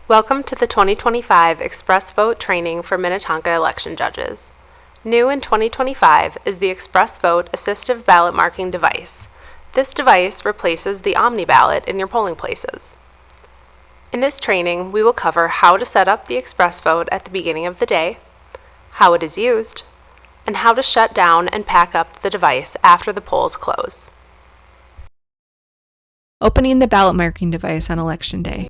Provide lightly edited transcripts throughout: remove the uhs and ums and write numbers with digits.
Welcome to the 2025 ExpressVote training for Minnetonka election judges. New in 2025 is the ExpressVote assistive ballot marking device. This device replaces the Omni ballot in your polling places. In this training, we will cover how to set up the ExpressVote at the beginning of the day, how it is used, and how to shut down and pack up the device after the polls close. Opening the ballot marking device on Election Day.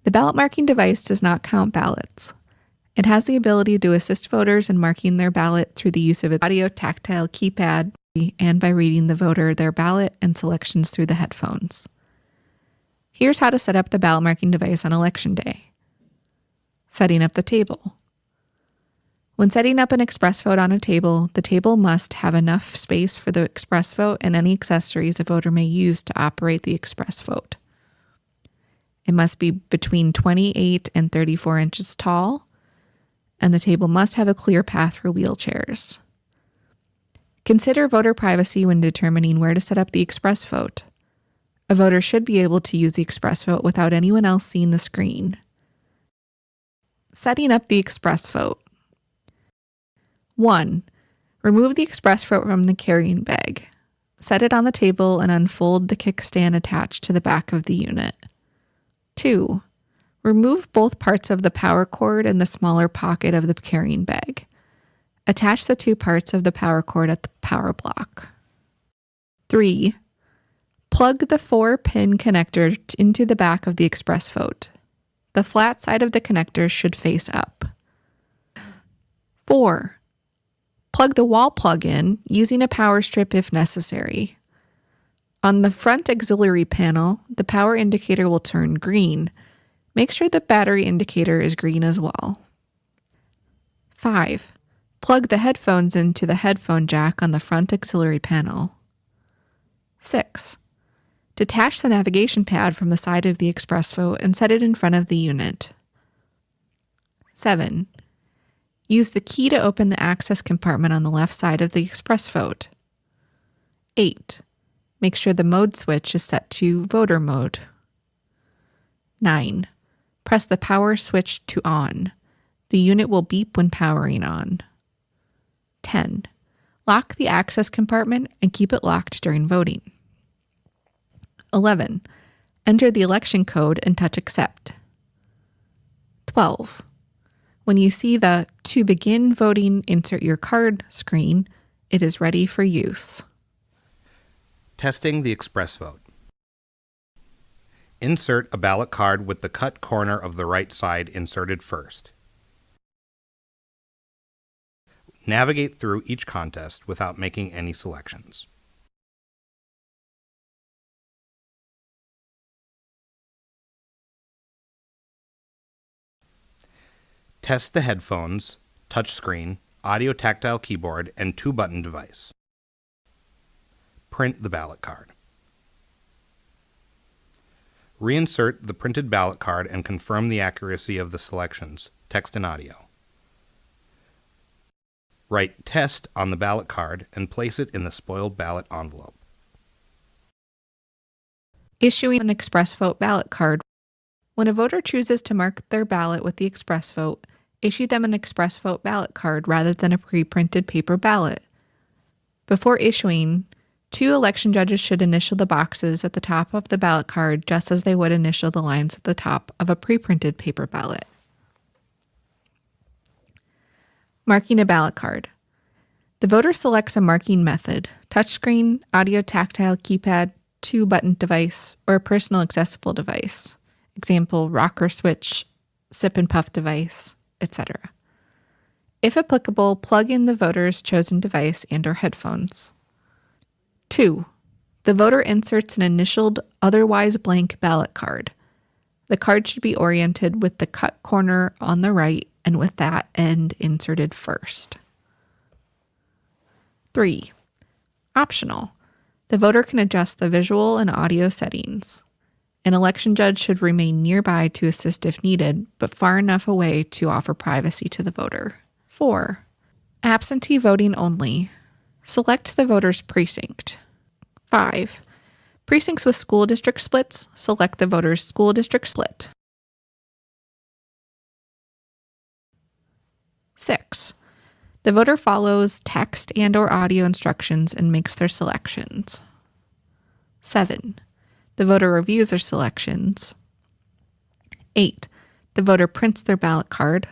The ballot marking device does not count ballots. It has the ability to assist voters in marking their ballot through the use of its audio tactile keypad and by reading the voter their ballot and selections through the headphones. Here's how to set up the ballot marking device on Election Day. Setting up the table. When setting up an ExpressVote on a table, the table must have enough space for the ExpressVote and any accessories a voter may use to operate the ExpressVote. It must be between 28 and 34 inches tall, and the table must have a clear path for wheelchairs. Consider voter privacy when determining where to set up the ExpressVote. A voter should be able to use the ExpressVote without anyone else seeing the screen. Setting up the ExpressVote. 1. Remove the ExpressVote from the carrying bag. Set it on the table and unfold the kickstand attached to the back of the unit. 2. Remove both parts of the power cord and the smaller pocket of the carrying bag. Attach the two parts of the power cord at the power block. 3. Plug the 4-pin connector into the back of the ExpressVote. The flat side of the connector should face up. 4. Plug the wall plug in using a power strip if necessary. On the front auxiliary panel, the power indicator will turn green. Make sure the battery indicator is green as well. 5. Plug the headphones into the headphone jack on the front auxiliary panel. 6. Detach the navigation pad from the side of the ExpressVote and set it in front of the unit. 7. Use the key to open the access compartment on the left side of the ExpressVote. 8. Make sure the mode switch is set to voter mode. 9. Press the power switch to on. The unit will beep when powering on. 10. Lock the access compartment and keep it locked during voting. 11. Enter the election code and touch accept. 12. When you see the "To begin voting, insert your card" screen, it is ready for use. Testing the ExpressVote. Insert a ballot card with the cut corner of the right side inserted first. Navigate through each contest without making any selections. Test the headphones, touchscreen, audio tactile keyboard, and 2-button device. Print the ballot card. Reinsert the printed ballot card and confirm the accuracy of the selections, text and audio. Write "Test" on the ballot card and place it in the spoiled ballot envelope. Issuing an ExpressVote ballot card. When a voter chooses to mark their ballot with the ExpressVote, issue them an ExpressVote ballot card rather than a pre-printed paper ballot. Before issuing, 2 election judges should initial the boxes at the top of the ballot card just as they would initial the lines at the top of a pre-printed paper ballot. Marking a ballot card. The voter selects a marking method: touchscreen, audio tactile keypad, 2-button device, or a personal accessible device. Example, rocker switch, sip and puff device, etc. If applicable, plug in the voter's chosen device and/or headphones. 2. The voter inserts an initialed, otherwise blank ballot card. The card should be oriented with the cut corner on the right and with that end inserted first. 3. Optional. The voter can adjust the visual and audio settings. An election judge should remain nearby to assist if needed, but far enough away to offer privacy to the voter. 4. Absentee voting only. Select the voter's precinct. 5. Precincts with school district splits, select the voter's school district split. 6. The voter follows text and/or audio instructions and makes their selections. 7. The voter reviews their selections. 8. The voter prints their ballot card.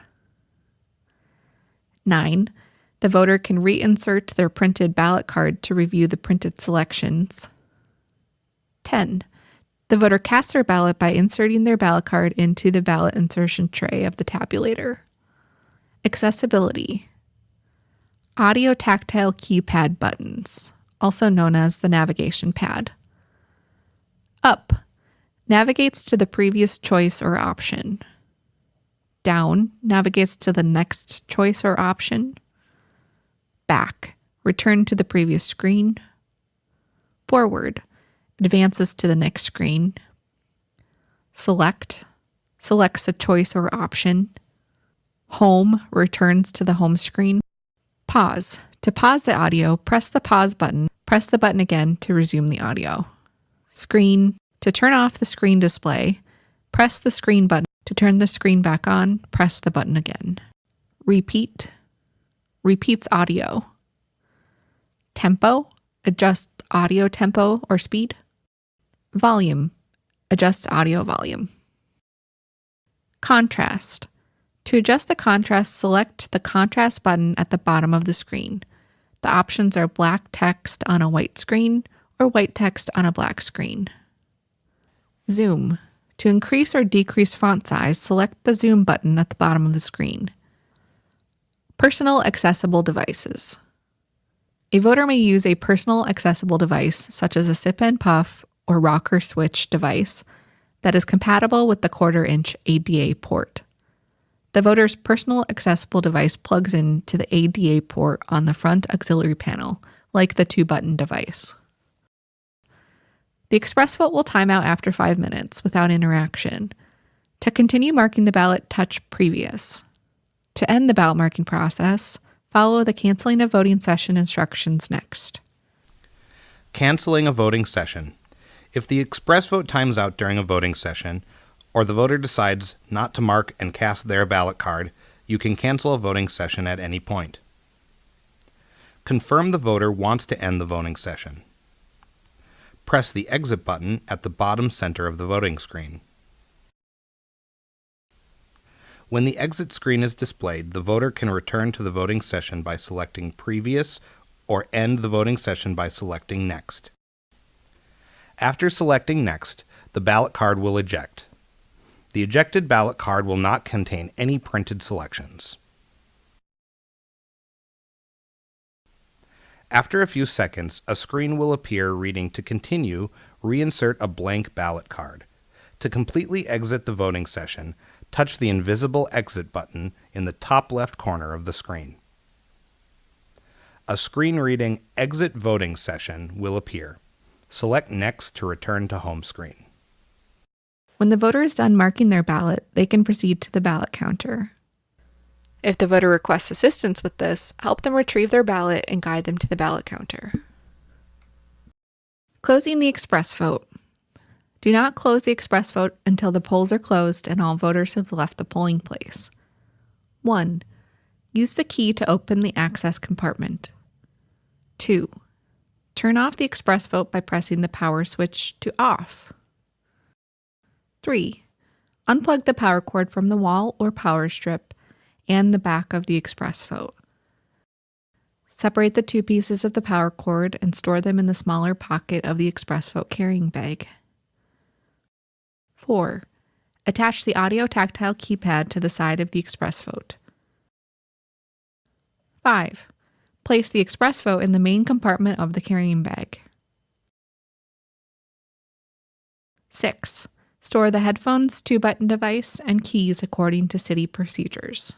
9. The voter can reinsert their printed ballot card to review the printed selections. 10. The voter casts their ballot by inserting their ballot card into the ballot insertion tray of the tabulator. Accessibility. Audio tactile keypad buttons, also known as the navigation pad. Up. Navigates to the previous choice or option. Down. Navigates to the next choice or option. Back. Return to the previous screen. Forward. Advances to the next screen. Select. Selects a choice or option. Home. Returns to the home screen. Pause. To pause the audio, press the pause button. Press the button again to resume the audio. Screen. To turn off the screen display, press the screen button. To turn the screen back on, press the button again. Repeat. Repeats audio. Tempo. Adjusts audio tempo or speed. Volume. Adjusts audio volume. Contrast. To adjust the contrast, select the contrast button at the bottom of the screen. The options are black text on a white screen or white text on a black screen. Zoom. To increase or decrease font size, select the zoom button at the bottom of the screen. Personal accessible devices. A voter may use a personal accessible device, such as a sip and puff or rocker switch device, that is compatible with the 1/4-inch ADA port. The voter's personal accessible device plugs into the ADA port on the front auxiliary panel, like the 2-button device. The ExpressVote will time out after 5 minutes without interaction. To continue marking the ballot, touch Previous. To end the ballot marking process, follow the canceling of voting session instructions next. Canceling a voting session. If the ExpressVote times out during a voting session, or the voter decides not to mark and cast their ballot card, you can cancel a voting session at any point. Confirm the voter wants to end the voting session. Press the Exit button at the bottom center of the voting screen. When the exit screen is displayed, the voter can return to the voting session by selecting Previous or end the voting session by selecting Next. After selecting Next, the ballot card will eject. The ejected ballot card will not contain any printed selections. After a few seconds, a screen will appear reading "To continue, reinsert a blank ballot card." To completely exit the voting session, touch the invisible Exit button in the top left corner of the screen. A screen reading "Exit voting session" will appear. Select Next to return to home screen. When the voter is done marking their ballot, they can proceed to the ballot counter. If the voter requests assistance with this, help them retrieve their ballot and guide them to the ballot counter. Closing the ExpressVote. Do not close the ExpressVote until the polls are closed and all voters have left the polling place. 1. Use the key to open the access compartment. 2. Turn off the ExpressVote by pressing the power switch to off. 3. Unplug the power cord from the wall or power strip and the back of the ExpressVote. Separate the 2 pieces of the power cord and store them in the smaller pocket of the ExpressVote carrying bag. 4. Attach the audio tactile keypad to the side of the ExpressVote. 5. Place the ExpressVote in the main compartment of the carrying bag. 6. Store the headphones, 2-button device, and keys according to city procedures.